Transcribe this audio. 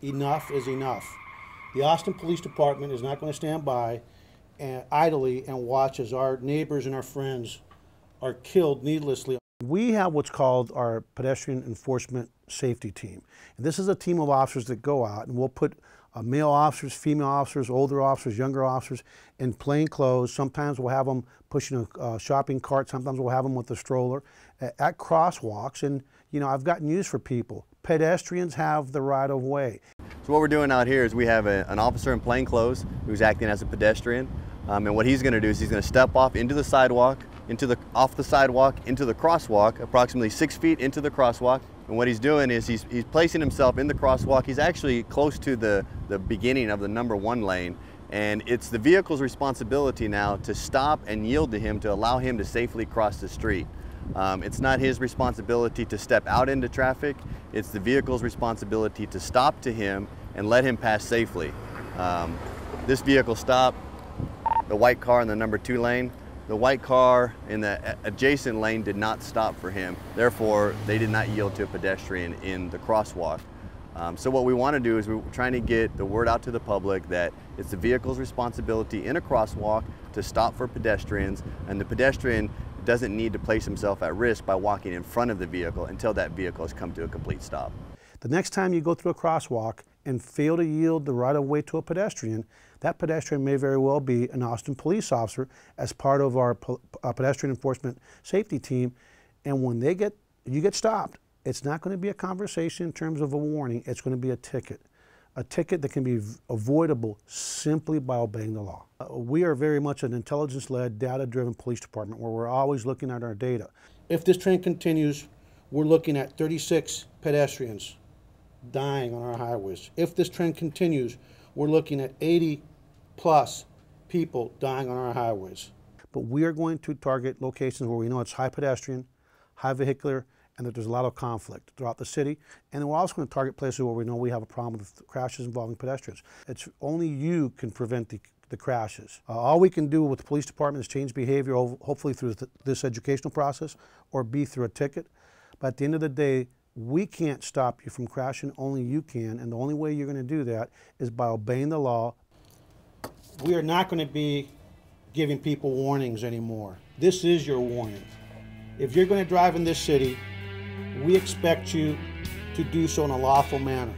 enough is enough. The Austin Police Department is not going to stand by and idly and watch as our neighbors and our friends are killed needlessly. We have what's called our Pedestrian Enforcement Safety Team. And this is a team of officers that go out, and we'll put male officers, female officers, older officers, younger officers in plain clothes. Sometimes we'll have them pushing a shopping cart. Sometimes we'll have them with a stroller at crosswalks. And, you know, I've got news for people. Pedestrians have the right of way. So what we're doing out here is we have an officer in plain clothes who's acting as a pedestrian. And what he's going to do is he's going to step off into the sidewalk, off the sidewalk into the crosswalk, approximately 6 feet into the crosswalk. And what he's doing is he's placing himself in the crosswalk. He's actually close to the beginning of the #1 lane. And it's the vehicle's responsibility now to stop and yield to him to allow him to safely cross the street. It's not his responsibility to step out into traffic. It's the vehicle's responsibility to stop to him and let him pass safely. This vehicle stopped, the white car in the #2 lane. The white car in the adjacent lane did not stop for him. Therefore, they did not yield to a pedestrian in the crosswalk. So what we want to do is we're trying to get the word out to the public that it's the vehicle's responsibility in a crosswalk to stop for pedestrians, and the pedestrian doesn't need to place himself at risk by walking in front of the vehicle until that vehicle has come to a complete stop. The next time you go through a crosswalk and fail to yield the right of way to a pedestrian, that pedestrian may very well be an Austin police officer as part of our pedestrian enforcement safety team. And when you get stopped, it's not going to be a conversation in terms of a warning. It's going to be a ticket that can be avoidable simply by obeying the law. We are very much an intelligence-led, data-driven police department where we're always looking at our data. If this trend continues, we're looking at 36 pedestrians dying on our highways. If this trend continues, we're looking at 80+ people dying on our highways. But we are going to target locations where we know it's high pedestrian, high vehicular, and that there's a lot of conflict throughout the city. And then we're also going to target places where we know we have a problem with crashes involving pedestrians. It's only you can prevent the crashes. All we can do with the police department is change behavior, hopefully through this educational process, or B, through a ticket. But at the end of the day, we can't stop you from crashing, only you can, and the only way you're going to do that is by obeying the law. We are not going to be giving people warnings anymore. This is your warning. If you're going to drive in this city, we expect you to do so in a lawful manner.